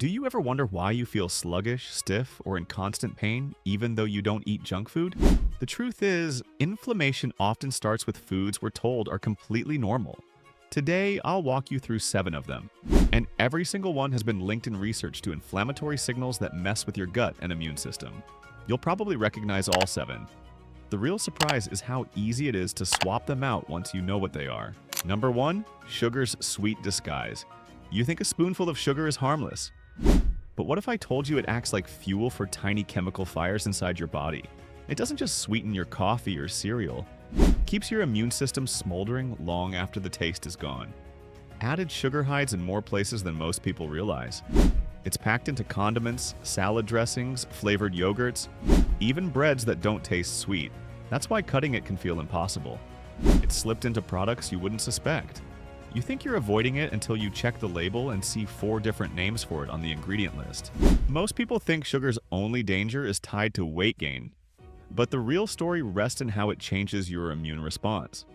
Do you ever wonder why you feel sluggish, stiff, or in constant pain, even though you don't eat junk food? The truth is, inflammation often starts with foods we're told are completely normal. Today, I'll walk you through 7 of them, and every single one has been linked in research to inflammatory signals that mess with your gut and immune system. You'll probably recognize all 7. The real surprise is how easy it is to swap them out once you know what they are. Number 1. Sugar's sweet disguise. You think a spoonful of sugar is harmless. But what if I told you it acts like fuel for tiny chemical fires inside your body? It doesn't just sweeten your coffee or cereal. It keeps your immune system smoldering long after the taste is gone. Added sugar hides in more places than most people realize. It's packed into condiments, salad dressings, flavored yogurts, even breads that don't taste sweet. That's why cutting it can feel impossible. It's slipped into products you wouldn't suspect. You think you're avoiding it until you check the label and see 4 different names for it on the ingredient list. Most people think sugar's only danger is tied to weight gain, but the real story rests in how it changes your immune response.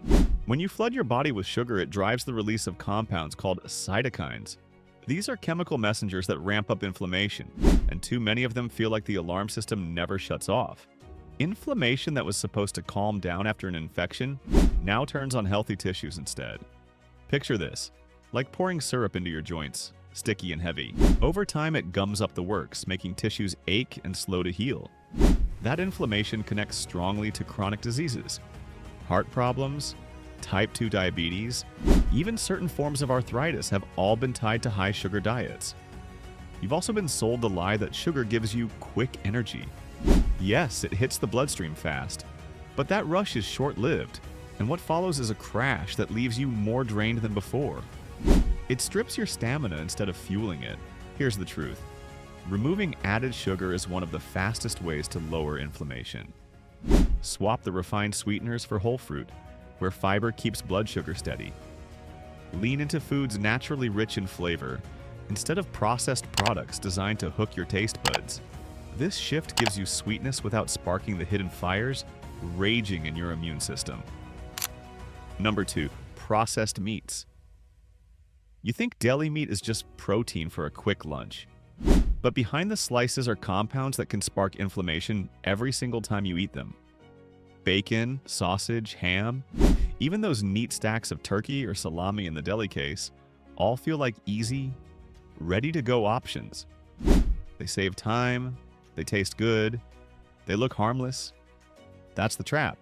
When you flood your body with sugar, it drives the release of compounds called cytokines. These are chemical messengers that ramp up inflammation, and too many of them feel like the alarm system never shuts off. Inflammation that was supposed to calm down after an infection now turns on healthy tissues instead. Picture this, like pouring syrup into your joints, sticky and heavy. Over time, it gums up the works, making tissues ache and slow to heal. That inflammation connects strongly to chronic diseases, heart problems, type 2 diabetes, even certain forms of arthritis have all been tied to high sugar diets. You've also been sold the lie that sugar gives you quick energy. Yes, it hits the bloodstream fast, but that rush is short-lived. And what follows is a crash that leaves you more drained than before. It strips your stamina instead of fueling it. Here's the truth. Removing added sugar is one of the fastest ways to lower inflammation. Swap the refined sweeteners for whole fruit, where fiber keeps blood sugar steady. Lean into foods naturally rich in flavor, instead of processed products designed to hook your taste buds. This shift gives you sweetness without sparking the hidden fires raging in your immune system. Number 2. Processed meats. You think deli meat is just protein for a quick lunch. But behind the slices are compounds that can spark inflammation every single time you eat them. Bacon, sausage, ham, even those neat stacks of turkey or salami in the deli case, all feel like easy, ready-to-go options. They save time, they taste good, they look harmless. That's the trap.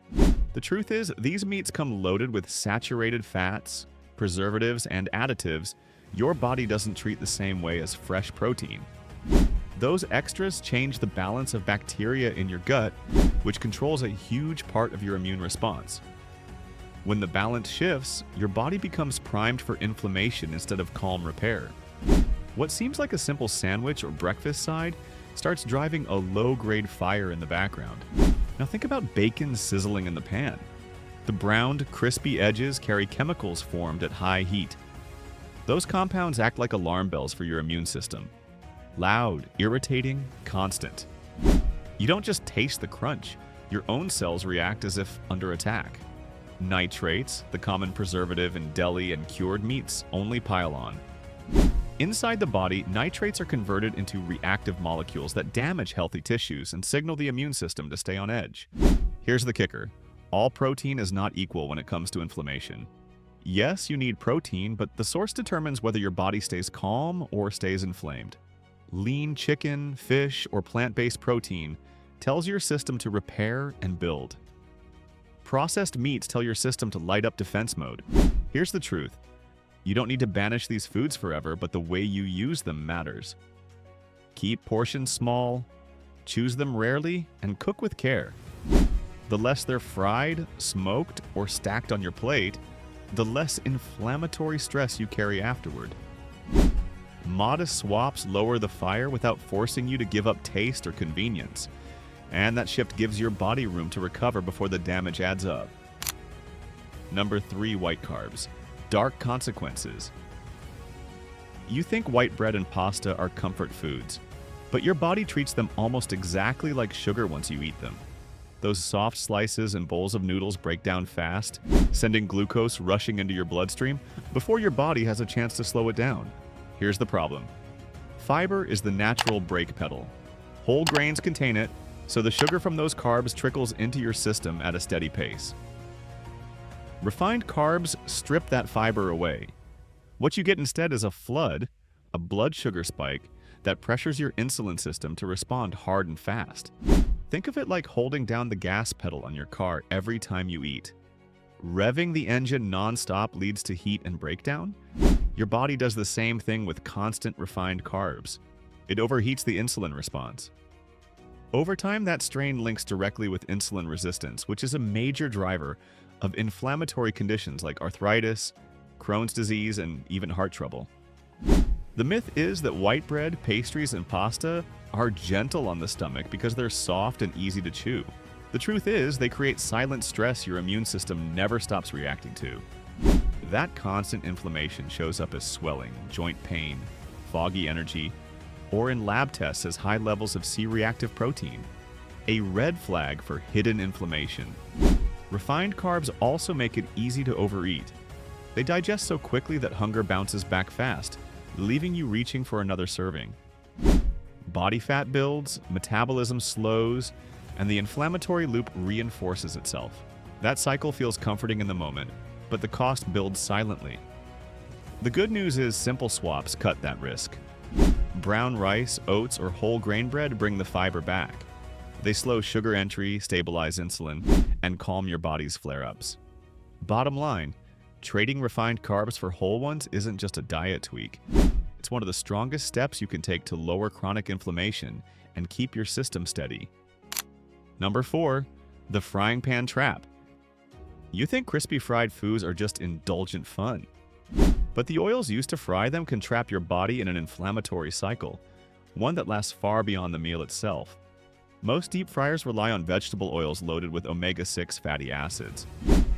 The truth is, these meats come loaded with saturated fats, preservatives, and additives your body doesn't treat the same way as fresh protein. Those extras change the balance of bacteria in your gut, which controls a huge part of your immune response. When the balance shifts, your body becomes primed for inflammation instead of calm repair. What seems like a simple sandwich or breakfast side starts driving a low-grade fire in the background. Now think about bacon sizzling in the pan. The browned, crispy edges carry chemicals formed at high heat. Those compounds act like alarm bells for your immune system. Loud, irritating, constant. You don't just taste the crunch. Your own cells react as if under attack. Nitrates, the common preservative in deli and cured meats, only pile on. Inside the body, nitrates are converted into reactive molecules that damage healthy tissues and signal the immune system to stay on edge. Here's the kicker. All protein is not equal when it comes to inflammation. Yes, you need protein, but the source determines whether your body stays calm or stays inflamed. Lean chicken, fish, or plant-based protein tells your system to repair and build. Processed meats tell your system to light up defense mode. Here's the truth. You don't need to banish these foods forever, but the way you use them matters. Keep portions small, choose them rarely, and cook with care. The less they're fried, smoked, or stacked on your plate, the less inflammatory stress you carry afterward. Modest swaps lower the fire without forcing you to give up taste or convenience, and that shift gives your body room to recover before the damage adds up. Number 3. White carbs. Dark consequences. You think white bread and pasta are comfort foods, but your body treats them almost exactly like sugar once you eat them. Those soft slices and bowls of noodles break down fast, sending glucose rushing into your bloodstream before your body has a chance to slow it down. Here's the problem. Fiber is the natural brake pedal. Whole grains contain it, so the sugar from those carbs trickles into your system at a steady pace. Refined carbs strip that fiber away. What you get instead is a flood, a blood sugar spike, that pressures your insulin system to respond hard and fast. Think of it like holding down the gas pedal on your car every time you eat. Revving the engine non-stop leads to heat and breakdown. Your body does the same thing with constant refined carbs. It overheats the insulin response. Over time, that strain links directly with insulin resistance, which is a major driver of inflammatory conditions like arthritis, Crohn's disease, and even heart trouble. The myth is that white bread, pastries, and pasta are gentle on the stomach because they're soft and easy to chew. The truth is, they create silent stress your immune system never stops reacting to. That constant inflammation shows up as swelling, joint pain, foggy energy, or in lab tests as high levels of C-reactive protein, a red flag for hidden inflammation. Refined carbs also make it easy to overeat. They digest so quickly that hunger bounces back fast, leaving you reaching for another serving. Body fat builds, metabolism slows, and the inflammatory loop reinforces itself. That cycle feels comforting in the moment, but the cost builds silently. The good news is simple swaps cut that risk. Brown rice, oats, or whole grain bread bring the fiber back. They slow sugar entry, stabilize insulin, and calm your body's flare-ups. Bottom line, trading refined carbs for whole ones isn't just a diet tweak. It's one of the strongest steps you can take to lower chronic inflammation and keep your system steady. Number 4, the frying pan trap. You think crispy fried foods are just indulgent fun. But the oils used to fry them can trap your body in an inflammatory cycle, one that lasts far beyond the meal itself. Most deep fryers rely on vegetable oils loaded with omega-6 fatty acids.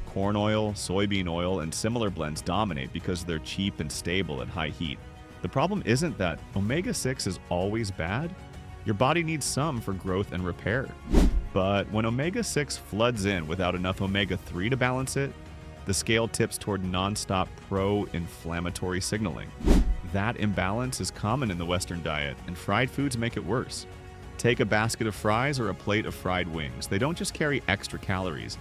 Corn oil, soybean oil, and similar blends dominate because they're cheap and stable at high heat. The problem isn't that omega-6 is always bad. Your body needs some for growth and repair. But when omega-6 floods in without enough omega-3 to balance it, the scale tips toward nonstop pro-inflammatory signaling. That imbalance is common in the Western diet, and fried foods make it worse. Take a basket of fries or a plate of fried wings. They don't just carry extra calories.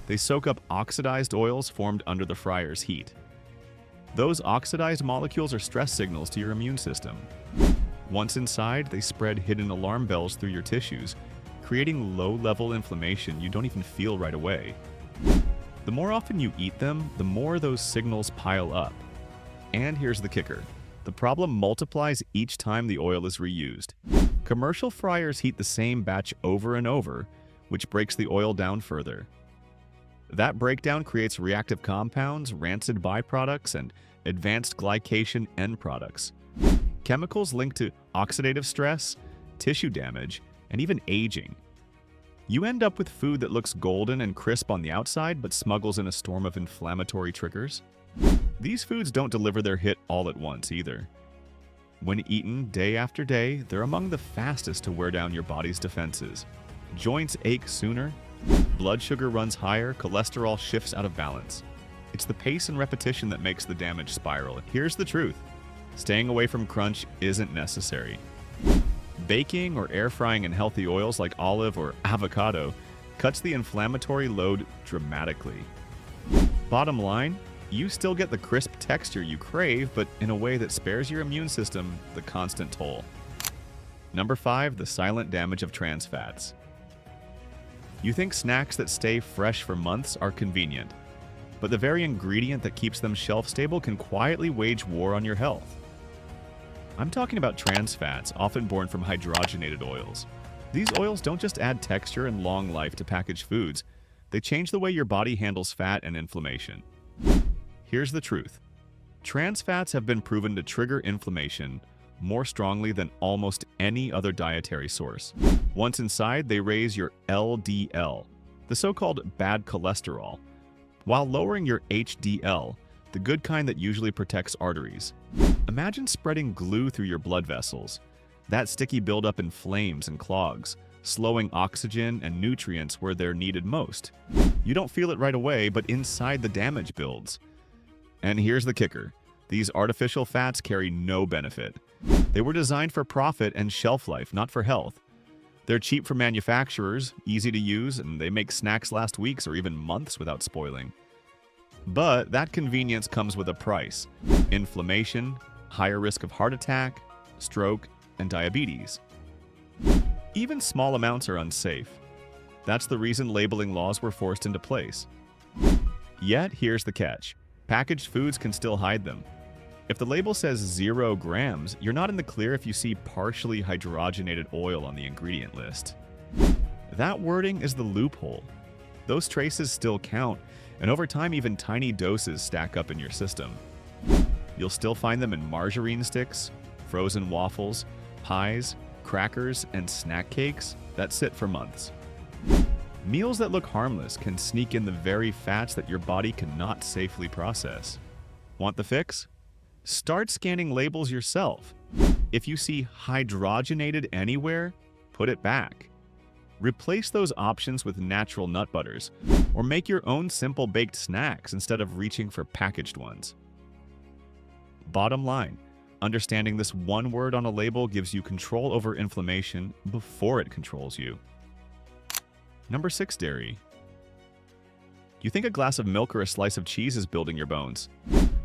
They soak up oxidized oils formed under the fryer's heat. Those oxidized molecules are stress signals to your immune system. Once inside, they spread hidden alarm bells through your tissues, creating low-level inflammation you don't even feel right away. The more often you eat them, the more those signals pile up. And here's the kicker. The problem multiplies each time the oil is reused. Commercial fryers heat the same batch over and over, which breaks the oil down further. That breakdown creates reactive compounds, rancid byproducts, and advanced glycation end products. Chemicals linked to oxidative stress, tissue damage, and even aging. You end up with food that looks golden and crisp on the outside but smuggles in a storm of inflammatory triggers. These foods don't deliver their hit all at once either. When eaten day after day, they're among the fastest to wear down your body's defenses. Joints ache sooner, blood sugar runs higher, cholesterol shifts out of balance. It's the pace and repetition that makes the damage spiral. Here's the truth. Staying away from crunch isn't necessary. Baking or air frying in healthy oils like olive or avocado cuts the inflammatory load dramatically. Bottom line, you still get the crisp texture you crave, but in a way that spares your immune system the constant toll. Number 5, the silent damage of trans fats. You think snacks that stay fresh for months are convenient, but the very ingredient that keeps them shelf-stable can quietly wage war on your health. I'm talking about trans fats, often born from hydrogenated oils. These oils don't just add texture and long life to packaged foods, they change the way your body handles fat and inflammation. Here's the truth. Trans fats have been proven to trigger inflammation more strongly than almost any other dietary source. Once inside, they raise your LDL, the so-called bad cholesterol, while lowering your HDL, the good kind that usually protects arteries. Imagine spreading glue through your blood vessels. That sticky buildup inflames and clogs, slowing oxygen and nutrients where they're needed most. You don't feel it right away, but inside the damage builds. And here's the kicker. These artificial fats carry no benefit. They were designed for profit and shelf life, not for health. They're cheap for manufacturers, easy to use, and they make snacks last weeks or even months without spoiling. But that convenience comes with a price: inflammation, higher risk of heart attack, stroke, and diabetes. Even small amounts are unsafe. That's the reason labeling laws were forced into place. Yet, here's the catch. Packaged foods can still hide them. If the label says 0 grams, you're not in the clear if you see partially hydrogenated oil on the ingredient list. That wording is the loophole. Those traces still count, and over time even tiny doses stack up in your system. You'll still find them in margarine sticks, frozen waffles, pies, crackers, and snack cakes that sit for months. Meals that look harmless can sneak in the very fats that your body cannot safely process. Want the fix? Start scanning labels yourself. If you see hydrogenated anywhere, put it back. Replace those options with natural nut butters, or make your own simple baked snacks instead of reaching for packaged ones. Bottom line, understanding this one word on a label gives you control over inflammation before it controls you. Number 6, dairy. You think a glass of milk or a slice of cheese is building your bones.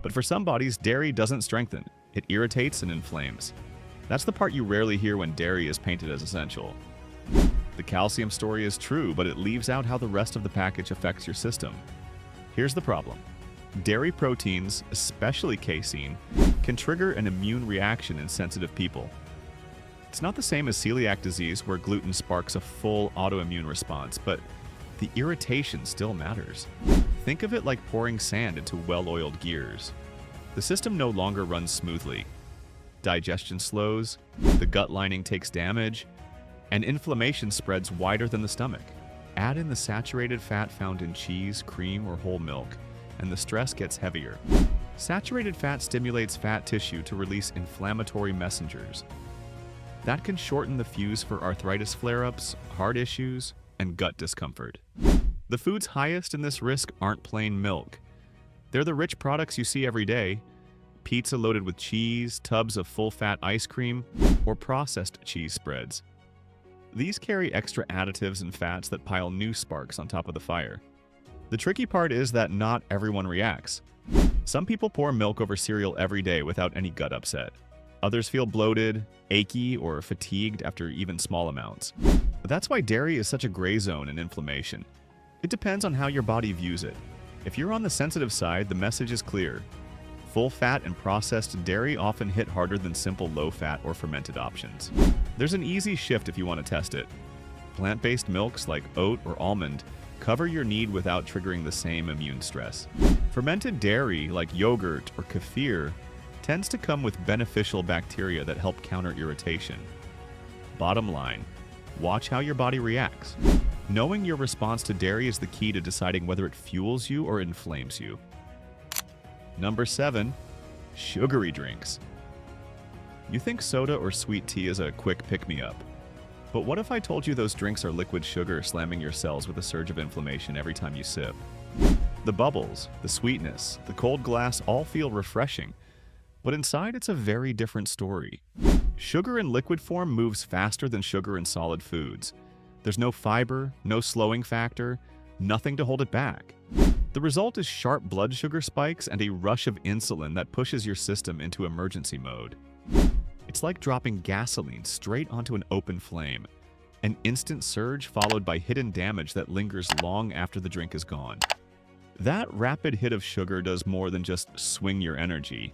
But for some bodies, dairy doesn't strengthen. It irritates and inflames. That's the part you rarely hear when dairy is painted as essential. The calcium story is true, but it leaves out how the rest of the package affects your system. Here's the problem. Dairy proteins, especially casein, can trigger an immune reaction in sensitive people. It's not the same as celiac disease, where gluten sparks a full autoimmune response, but the irritation still matters. Think of it like pouring sand into well-oiled gears. The system no longer runs smoothly. Digestion slows, the gut lining takes damage, and inflammation spreads wider than the stomach. Add in the saturated fat found in cheese, cream, or whole milk, and the stress gets heavier. Saturated fat stimulates fat tissue to release inflammatory messengers. That can shorten the fuse for arthritis flare-ups, heart issues, and gut discomfort. The foods highest in this risk aren't plain milk. They're the rich products you see every day: pizza loaded with cheese, tubs of full-fat ice cream, or processed cheese spreads. These carry extra additives and fats that pile new sparks on top of the fire. The tricky part is that not everyone reacts. Some people pour milk over cereal every day without any gut upset. Others feel bloated, achy, or fatigued after even small amounts. But that's why dairy is such a gray zone in inflammation. It depends on how your body views it. If you're on the sensitive side, the message is clear. Full fat and processed dairy often hit harder than simple low-fat or fermented options. There's an easy shift if you want to test it. Plant-based milks like oat or almond cover your need without triggering the same immune stress. Fermented dairy like yogurt or kefir tends to come with beneficial bacteria that help counter irritation. Bottom line, watch how your body reacts. Knowing your response to dairy is the key to deciding whether it fuels you or inflames you. Number 7, sugary drinks. You think soda or sweet tea is a quick pick-me-up. But what if I told you those drinks are liquid sugar slamming your cells with a surge of inflammation every time you sip? The bubbles, the sweetness, the cold glass all feel refreshing, but inside it's a very different story. Sugar in liquid form moves faster than sugar in solid foods. There's no fiber, no slowing factor, nothing to hold it back. The result is sharp blood sugar spikes and a rush of insulin that pushes your system into emergency mode. It's like dropping gasoline straight onto an open flame. An instant surge followed by hidden damage that lingers long after the drink is gone. That rapid hit of sugar does more than just swing your energy.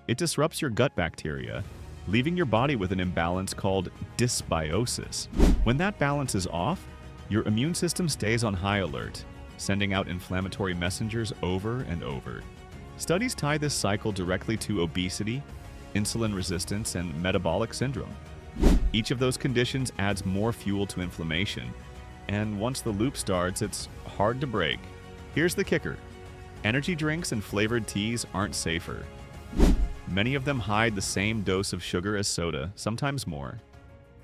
It disrupts your gut bacteria, leaving your body with an imbalance called dysbiosis. When that balance is off, your immune system stays on high alert, sending out inflammatory messengers over and over. Studies tie this cycle directly to obesity, insulin resistance, and metabolic syndrome. Each of those conditions adds more fuel to inflammation, and once the loop starts, it's hard to break. Here's the kicker. Energy drinks and flavored teas aren't safer. Many of them hide the same dose of sugar as soda, sometimes more.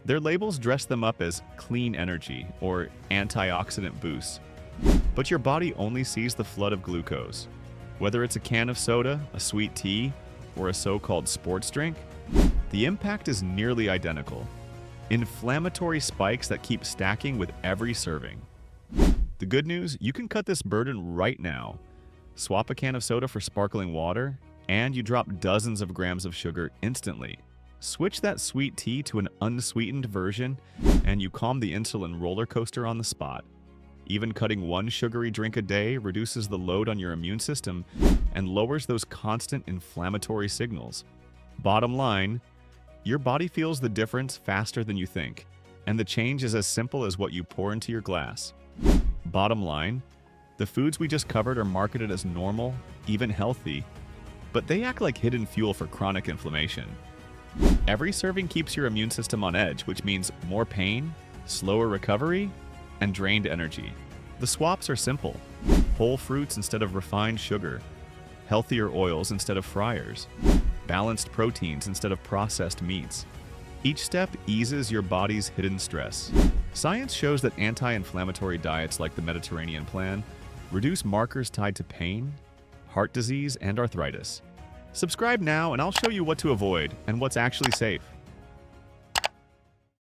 Their labels dress them up as clean energy or antioxidant boosts. But your body only sees the flood of glucose. Whether it's a can of soda, a sweet tea, or a so-called sports drink, The impact is nearly identical. Inflammatory spikes that keep stacking with every serving. The good news, you can cut this burden right now. Swap a can of soda for sparkling water, and you drop dozens of grams of sugar instantly. Switch that sweet tea to an unsweetened version, and you calm the insulin roller coaster on the spot. Even cutting one sugary drink a day reduces the load on your immune system and lowers those constant inflammatory signals. Bottom line, your body feels the difference faster than you think, and the change is as simple as what you pour into your glass. Bottom line, the foods we just covered are marketed as normal, even healthy, but they act like hidden fuel for chronic inflammation. Every serving keeps your immune system on edge, which means more pain, slower recovery, and drained energy. The swaps are simple: whole fruits instead of refined sugar, healthier oils instead of fryers, balanced proteins instead of processed meats. Each step eases your body's hidden stress. Science shows that anti-inflammatory diets like the Mediterranean plan reduce markers tied to pain, heart disease, and arthritis. Subscribe now and I'll show you what to avoid and what's actually safe.